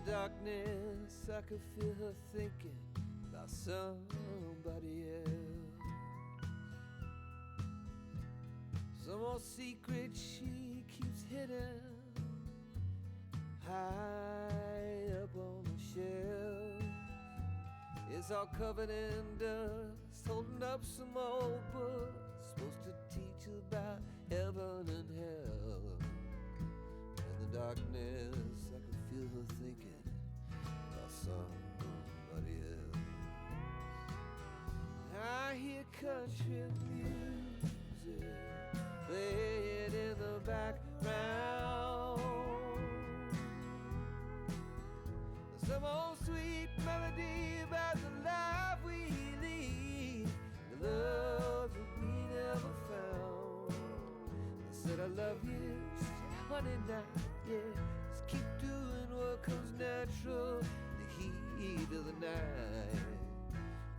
darkness, I could feel her thinking about somebody else. Some old secret she keeps hidden high up on the shelf. It's all covered in dust, holding up some old books supposed to teach about heaven and hell. In the darkness, I could feel her thinking about somebody else. I hear country music playing in the background. Some old sweet melody about the life we lead, the love that we never found. I said I love you, she said honey now, yeah, just keep doing what comes natural in the heat of the night.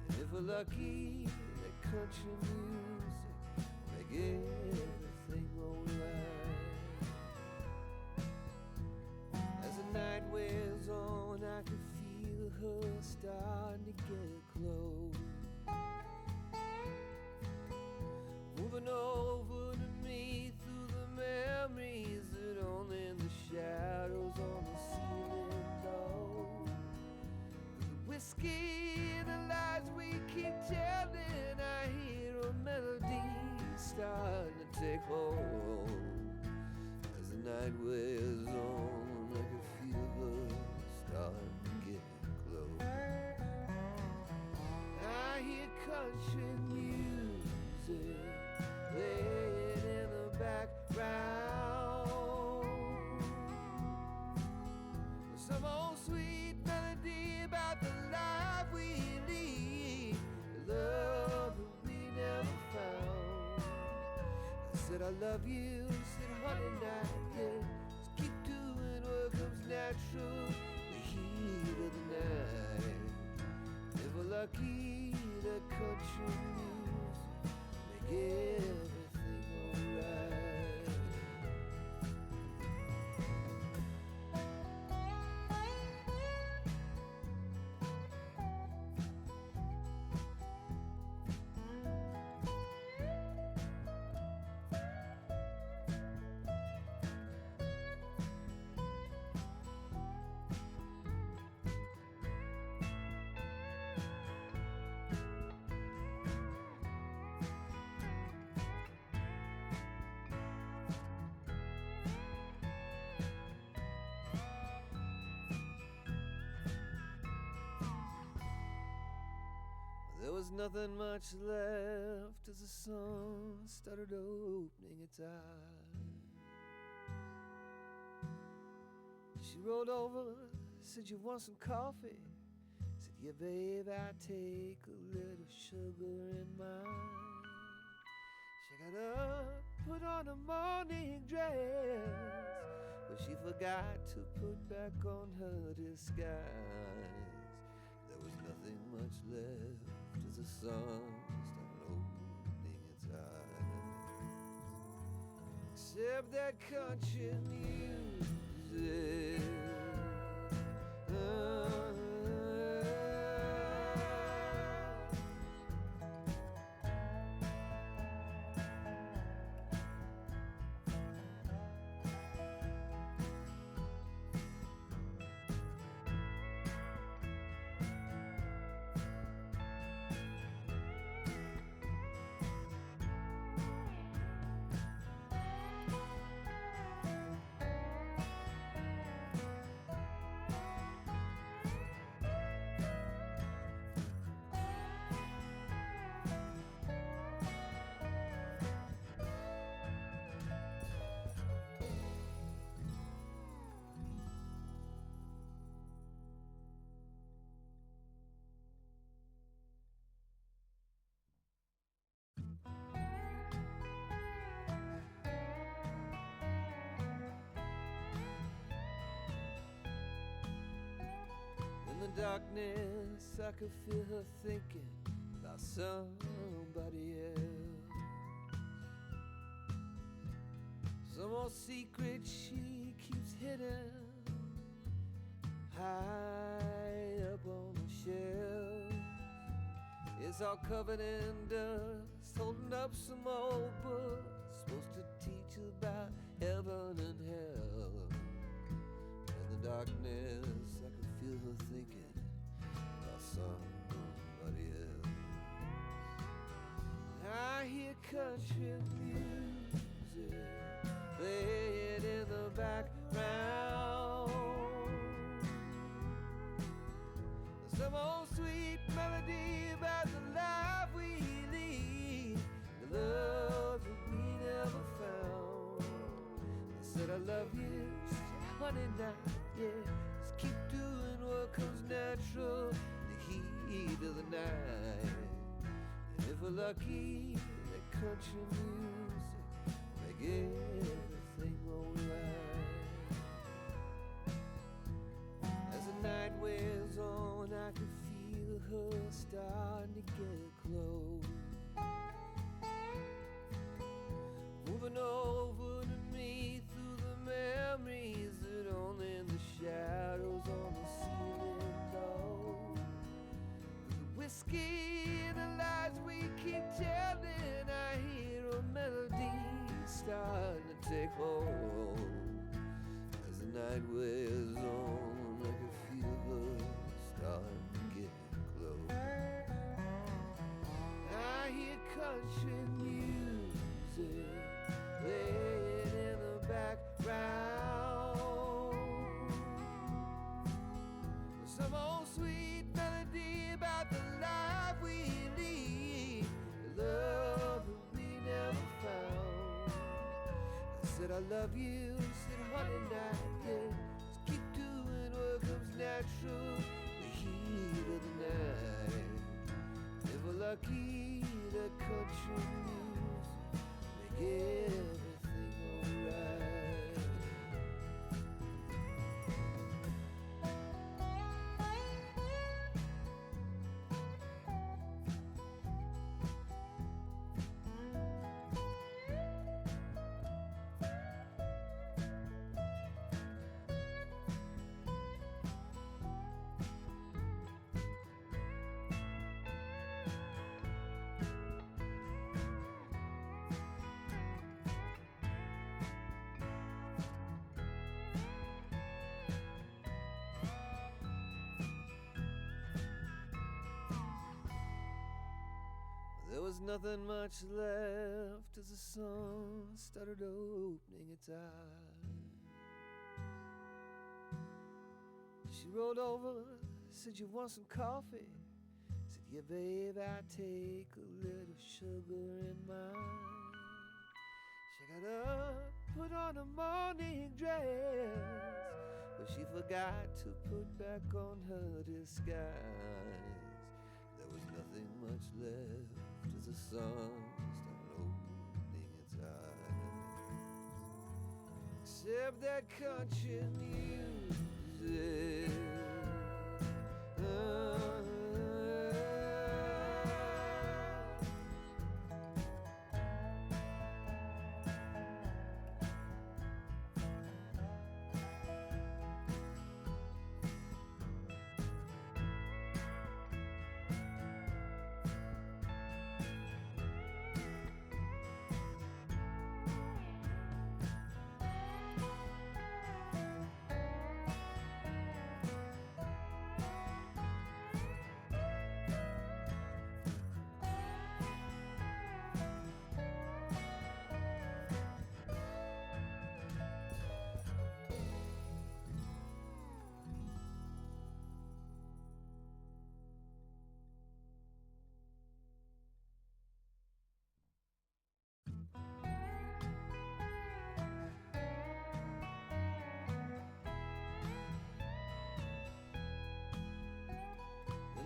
And if we're lucky, that country music will make everything alright. As the night wears on, I can feel her starting to get close, moving over to me through the memories that only the shadows on the ceiling know. The whiskey and the lies we keep telling, I hear a melody starting to take hold. As the night wears on, I can feel her starting to get close. I hear country music playing in the background. Some old sweet melody about the life we lead, the love that we never found. I said I love you, said honey now, yeah, just keep doing what comes natural in the heat of the night. If we're lucky, the country music make everything alright. There was nothing much left as the sun started opening its eyes. She rolled over, said, "You want some coffee?" Said, "Yeah, babe, I take a little sugar in mine." She got up, put on a morning dress, but she forgot to put back on her disguise. There was nothing much left as the sun started opening its eyes, except that country music. Darkness, I could feel her thinking about somebody else. Some old secret she keeps hidden high up on the shelf. It's all covered in dust, holding up some old books, supposed to teach about heaven and hell. In the darkness I could feel her thinking about somebody else. I hear country music playing in the background, some old sweet melody about the life we lead, the love that we never found. I said I love you, she said honey now, yeah, just keep doing what comes natural in the heat of the night. And if we're lucky, that country music make everything alright. As the night wears on, I can feel her starting to get close, moving over to me through the memories that only the shadows on the ceiling know. The whiskey and the lies we keep telling, I hear a melody starting to take hold. As the night wears on, I can feel her starting to get close. I hear country music playing in the background, some old sweet melody about the life we lead, the love that we never found. I said I love you, said honey now, yeah, just keep doing what comes natural, the heat of the night. If we're lucky, the country music make everything alright. There was nothing much left as the sun started opening its eyes. She rolled over, said you want some coffee? Said yeah babe, I take a little sugar in mine. She got up, put on a morning dress, but she forgot to put back on her disguise. There was nothing much left as the sun started opening its eyes, except that country music.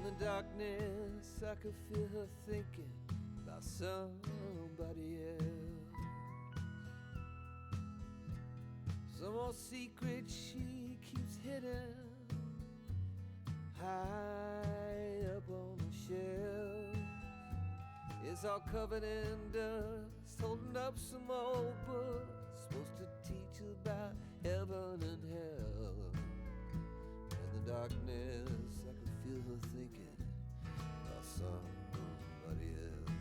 the darkness, I could feel her thinking about somebody else. Some old secret she keeps hidden high up on the shelf. It's all covered in dust, holding up some old books supposed to teach about heaven and hell. In the darkness, I could feel her thinking about somebody else.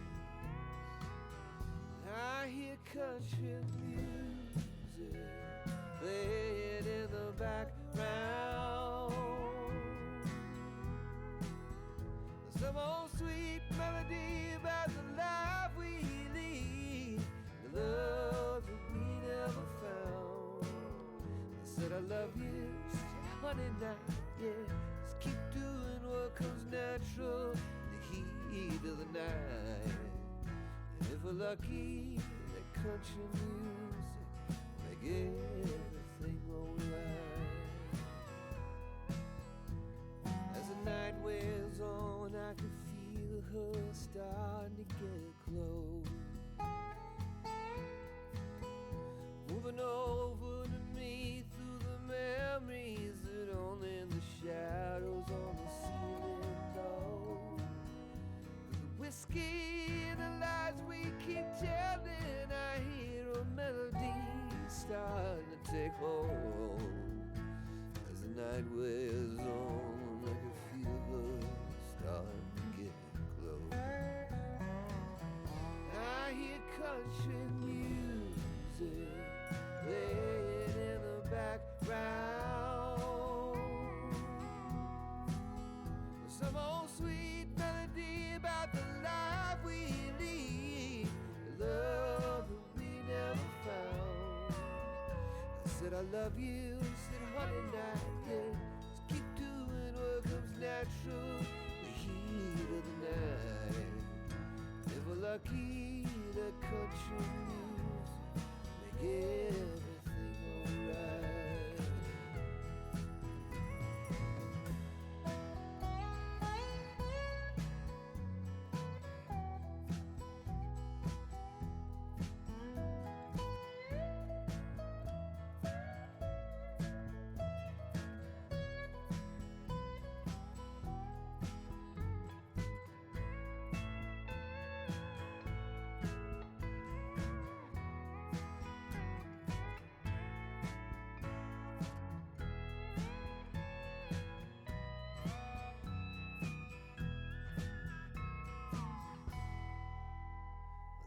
I hear country music playing in the background. Some old sweet melody about the life we lead, the love that we never found. I said I love you, honey, now, yeah. Just keep doing what comes natural in the heat of the night. And if we're lucky, that country music make everything alright. As the night wears on, I can feel her starting to get close, moving over to me through the memories that only the shadows on the ceiling know. The whiskey and the lies we keep telling, I hear a melody starting to take hold. As the night wears on, I can feel her starting to get close. I hear country music playing in the background. Some old sweet melody about the life we lead, the love that we never found. I said I love you, said honey, now, yeah. Just keep doing what comes natural, the heat of the night. If we're lucky, the country music make everything alright.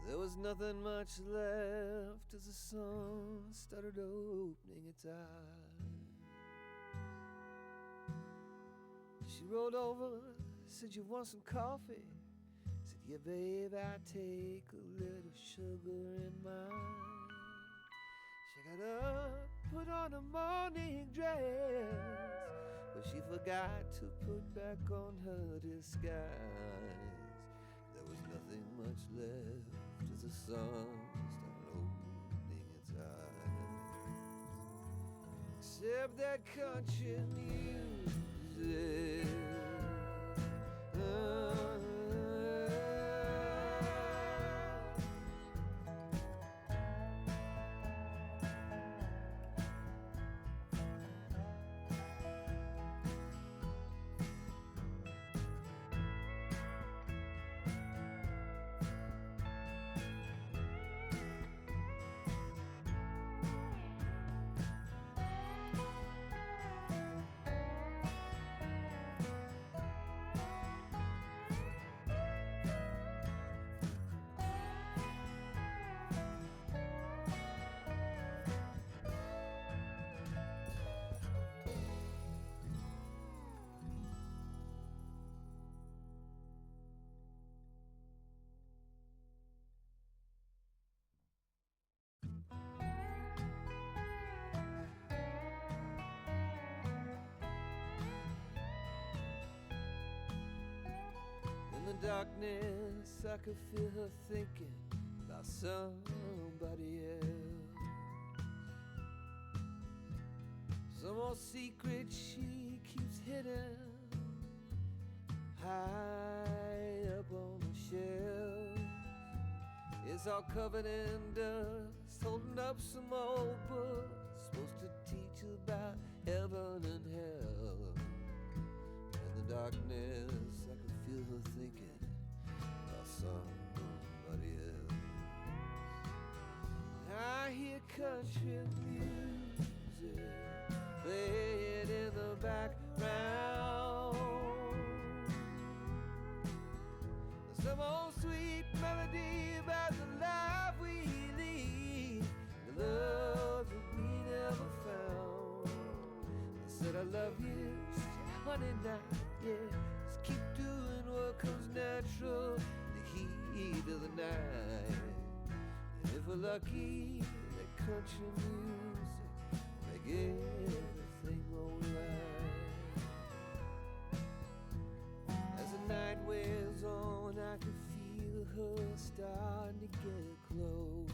There was nothing much left as the sun started opening its eyes. She rolled over, said, "You want some coffee?" Said, "Yeah, babe, I take a little sugar in mine." She got up, put on a morning dress, but she forgot to put back on her disguise. There was nothing much left as the sun started opening its eyes, except that country music. In the darkness, I could feel her thinking about somebody else. Some old secret she keeps hidden high up on the shelf. It's all covered in dust, holding up some old book supposed to teach about heaven and hell. In the darkness, I could feel her thinking about somebody else. I hear country music playing in the background. old sweet melody about the life we lead, the love that we never found. I said I love you, she said honey now, yeah, just keep doing what comes natural in the heat of the night. And if we're lucky, that country music make everything alright. As the night wears on, I can feel her starting to get close,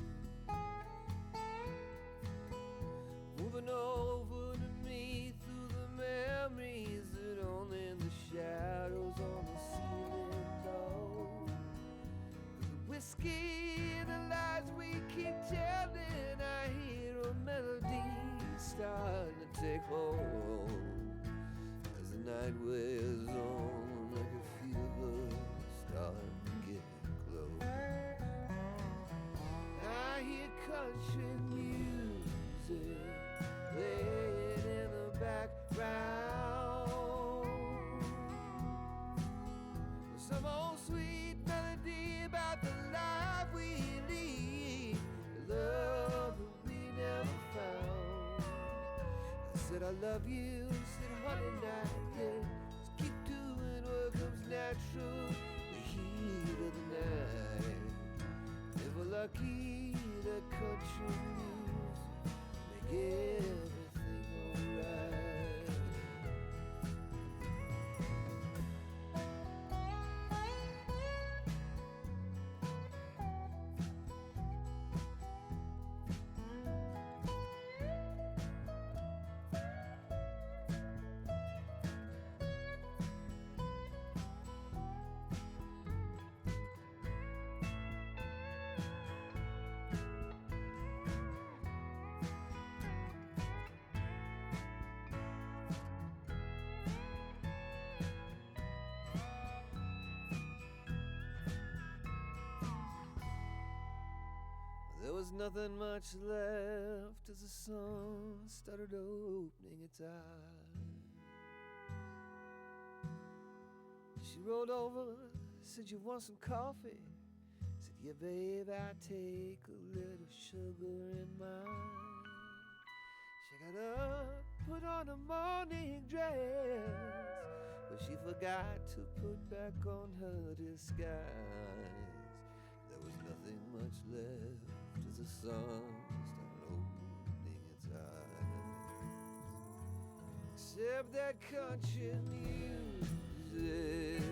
moving over to me through the memories that only the shadows on the ceiling know. The whiskey and the lies we keep telling, I hear a melody starting to take hold. As the night wears on, I can feel her starting to get close. I hear country music playing in the background, some old sweet melody about the life we lead, the love that we never found. I said I love you, said honey now, yeah, just keep doing what comes natural, the heat of the night. If we're lucky, the country music make everything alright. There was nothing much left as the sun started opening its eyes. She rolled over, said you want some coffee? Said yeah babe, I take a little sugar in mine. She got up, put on a morning dress, but she forgot to put back on her disguise. There was nothing much left as the sun started opening its eyes, except that country music.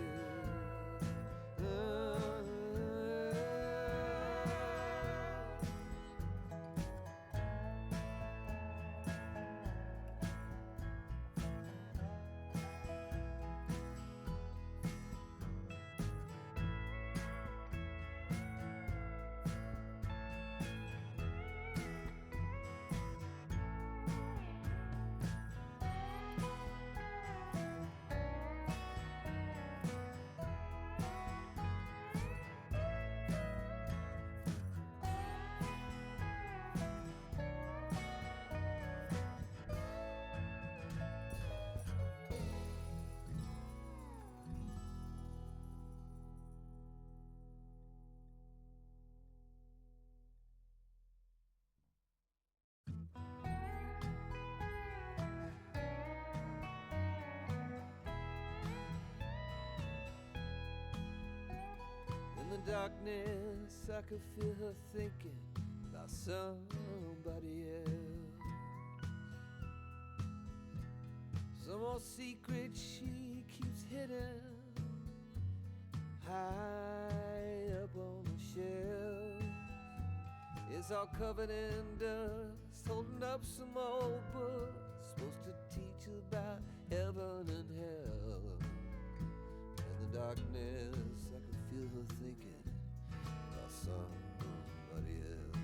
In the darkness, I could feel her thinking about somebody else. Some old secret she keeps hidden high up on the shelf. It's all covered in dust, holding up some old book supposed to teach about heaven and hell. In the darkness, I could feel her thinking about somebody else.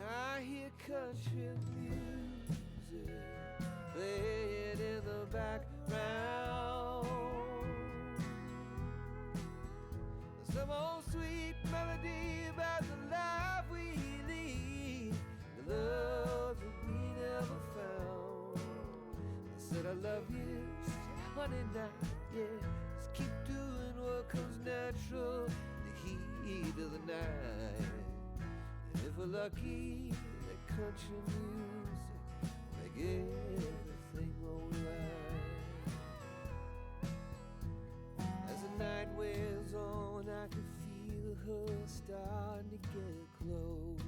I hear country music playing in the background, some old sweet melody about the life we lead, the love that we never found. I said I love you, she said honey now, yeah, just keep doing what comes natural in the heat of the night. And if we're lucky, that country music make everything alright. As the night wears on, I can feel her starting to get close,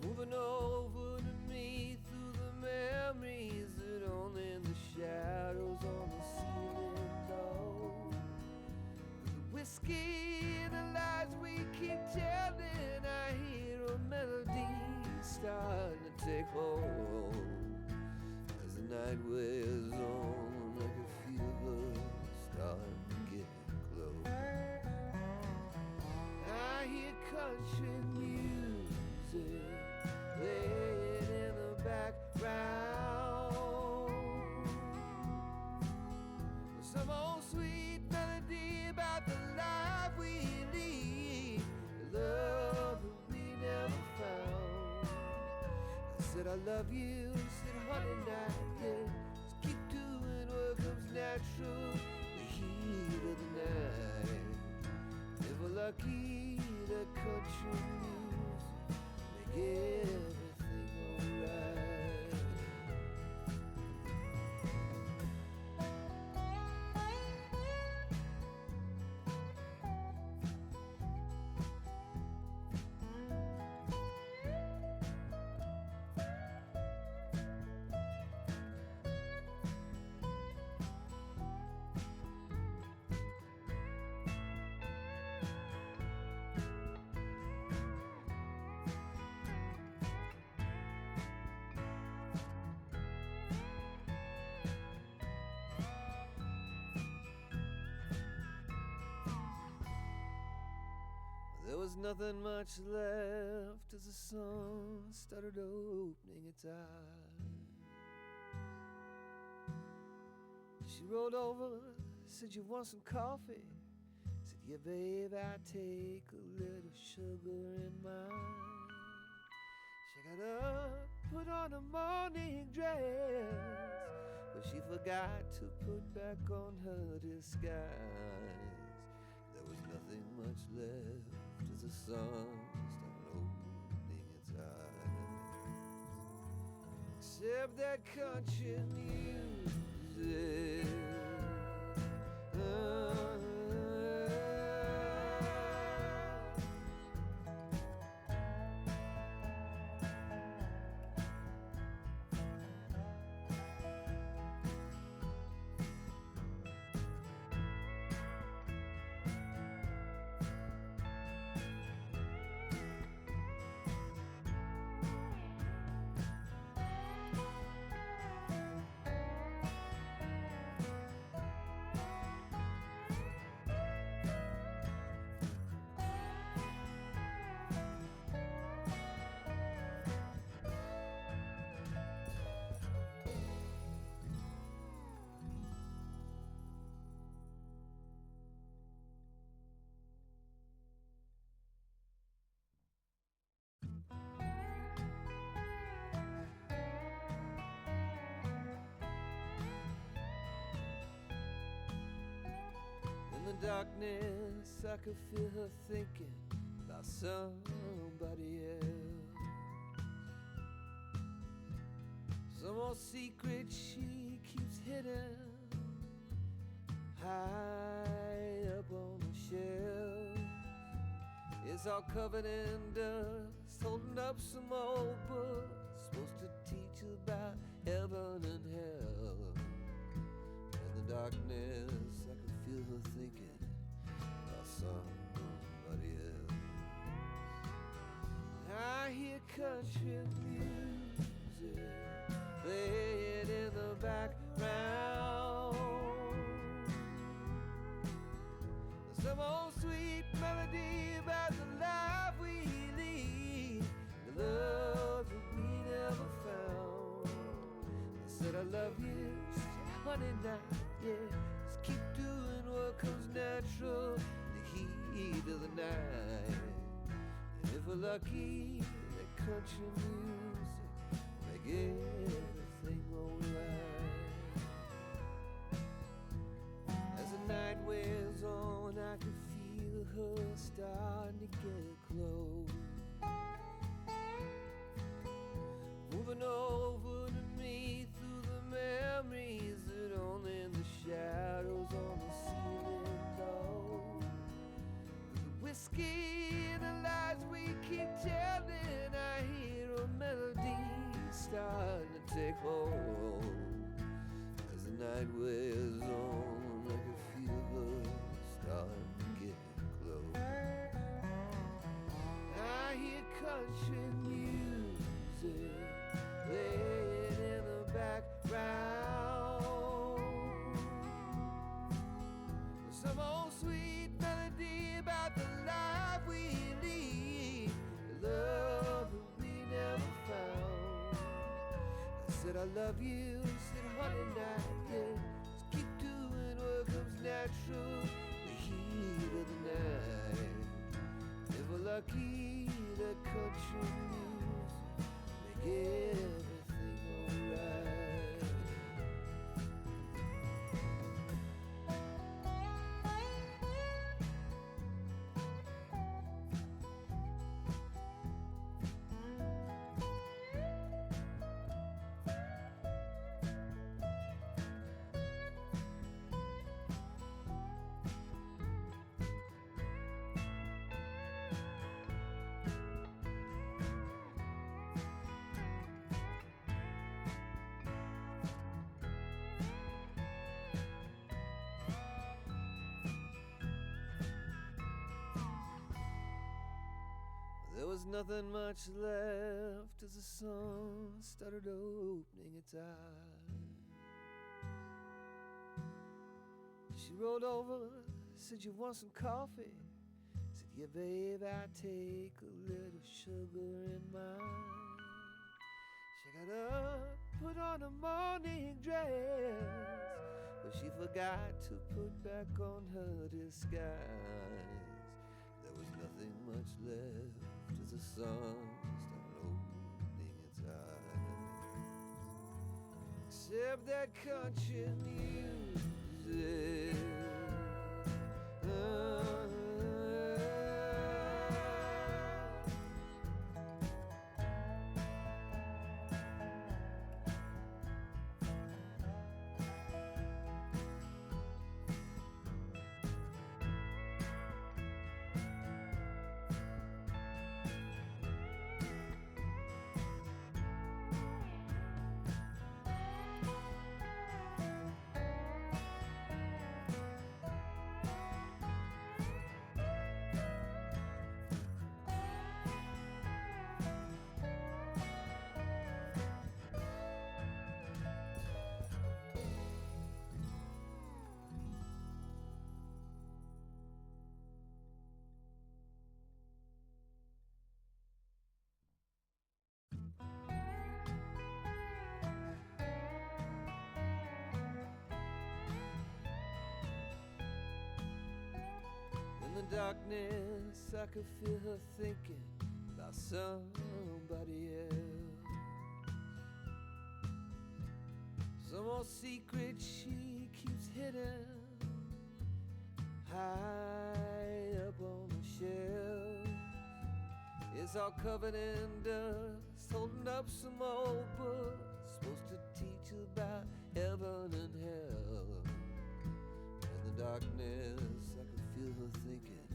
moving over to me through the memories that only the shadows on the ceiling know. The whiskey and the lies we keep telling, I hear a melody starting to take hold. As the night wears on, I can feel her starting to get close. I hear country music playing in the background, some old sweet melody about the life we lead, the love that we never found. I said I love you, said honey night, yeah, just keep doing what comes natural, the heat of the night. If we're lucky, the country music make everything alright. There was nothing much left as the sun started opening its eyes. She rolled over, said, "You want some coffee?" Said, "Yeah, babe, I take a little sugar in mine." She got up, put on a morning dress, but she forgot to put back on her disguise. There was nothing much left as the sun started opening its eyes, except that country music. In the darkness, I could feel her thinking about somebody else, some old secret she keeps hidden high up on the shelf. It's all covered in dust, holding up some old books supposed to teach about heaven and hell. In the darkness, I could feel her thinking about somebody else. I hear country music playing in the background, some old sweet melody about the life we lead, the love that we never found. I said I love you, she said honey now, yeah, just keep doing what comes natural in the heat of the night. And if we're lucky, that country music make everything alright. her starting to get close. Moving over to me through the memories that only the shadows on the ceiling know. The whiskey and the lies we keep telling, I hear a melody starting to take hold. As the night wears on, I can feel her starting to get close. I hear country music playing in the background. Some old sweet melody about the life we lead, the love that we never found. I said I love you, said honey night, yeah. Just keep doing what comes natural, the heat of the night. If we're lucky, the country music make everything alright. There was nothing much left as the sun started opening its eyes. She rolled over, said, "You want some coffee?" Said, "Yeah, babe, I take a little sugar in mine." She got up, put on a morning dress, but she forgot to put back on her disguise. There was nothing much left as the sun started opening its eyes, except that country music. In the darkness, I could feel her thinking about somebody else. Some old secret she keeps hidden high up on the shelf. It's all covered in dust, holding up some old book supposed to teach about heaven and hell. In the darkness, I could feel her thinking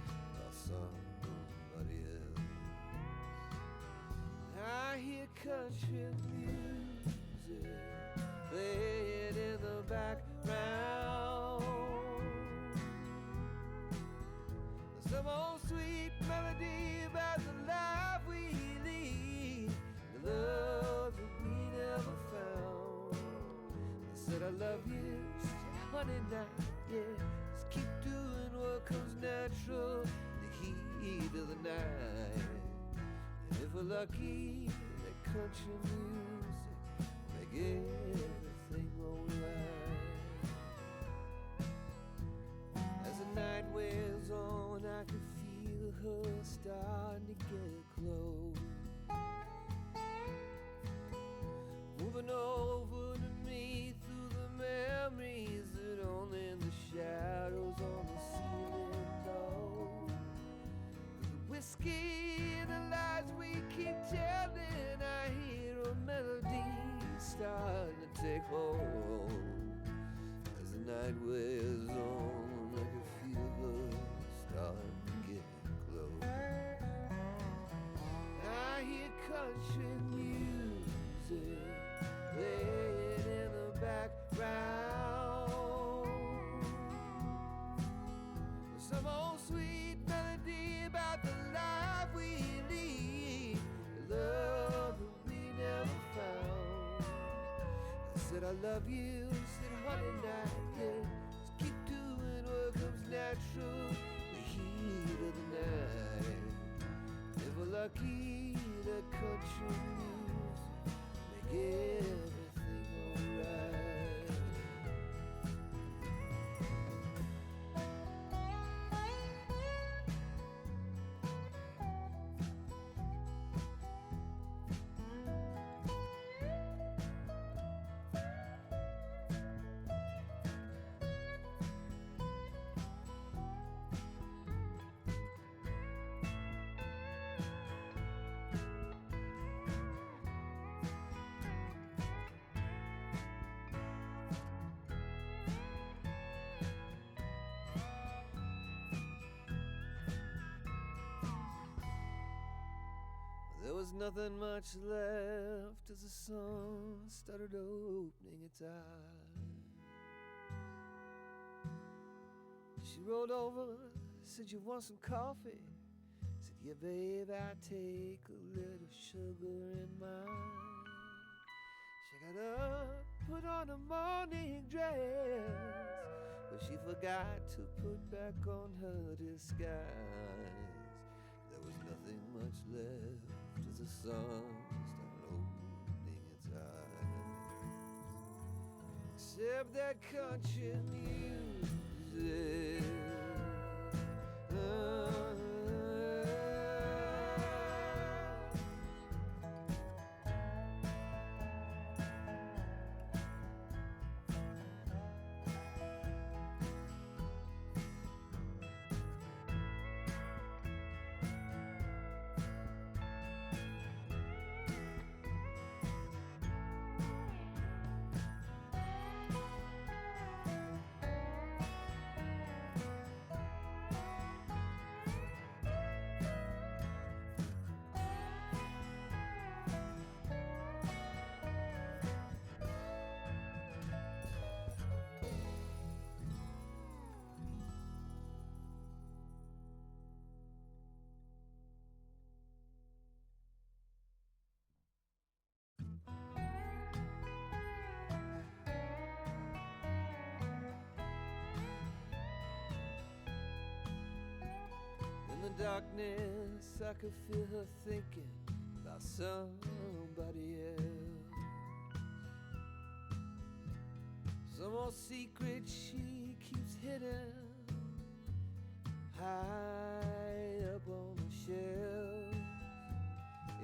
about somebody else. I hear country music playing in the background. Some old sweet melody about the life we lead, the love that we never found. I said I love you, she said honey now, yeah. Just keep doing what comes natural, the heat of the night. And if we're lucky, that country music make everything alright. As the night wears on, I can feel her starting to get close. Moving over to me through the memories that only the shadows on the ceiling know. some old sweet melody about the life we lead, the love that we never found. I said I love you, said honey night, yeah. Just keep doing what comes natural, the heat of the night. If we're lucky, the country music make everything alright. There was nothing much left as the sun started opening its eyes. She rolled over, said, you want some coffee? Said, yeah, babe, I take a little sugar in mine. She got up, put on a morning dress, but she forgot to put back on her disguise. There was nothing much left as the sun started opening its eyes, except that country music. In the darkness, I could feel her thinking about somebody else. Some old secret she keeps hidden high up on the shelf.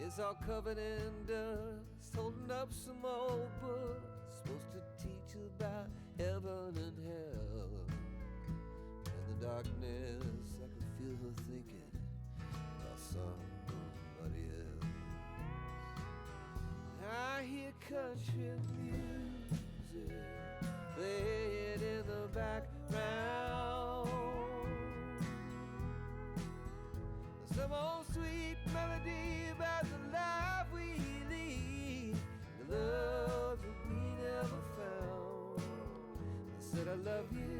It's all covered in dust, holding up some old book supposed to teach about heaven and hell. In the darkness, I could feel her thinking about somebody else. I hear country music playing in the background. Some old sweet melody about the life we lead, the love that we never found. I said I love you,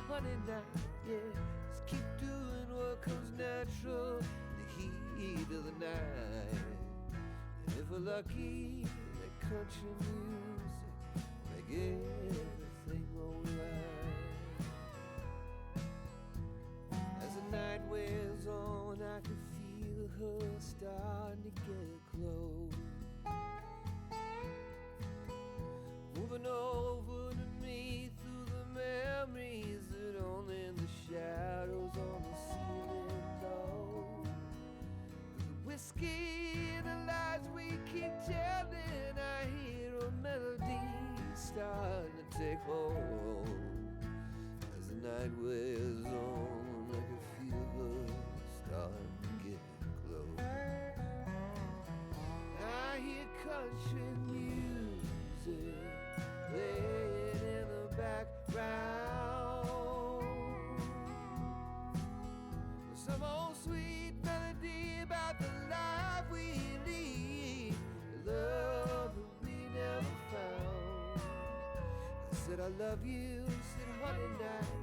honey night, yeah. Just keep doing what comes natural, the heat of the night. And if we're lucky, that country music make everything alright. As the night wears on, I can feel her starting to get close, moving over to me through the memories that only the shadows on the ceiling know. The whiskey and the lies we keep telling, I hear a melody starting to take hold. As the night wears on, I can feel her starting to get close. I hear country music playing in the background. Some old sweet melody about the life we lead, the love that we never found. I said I love you, said honey night,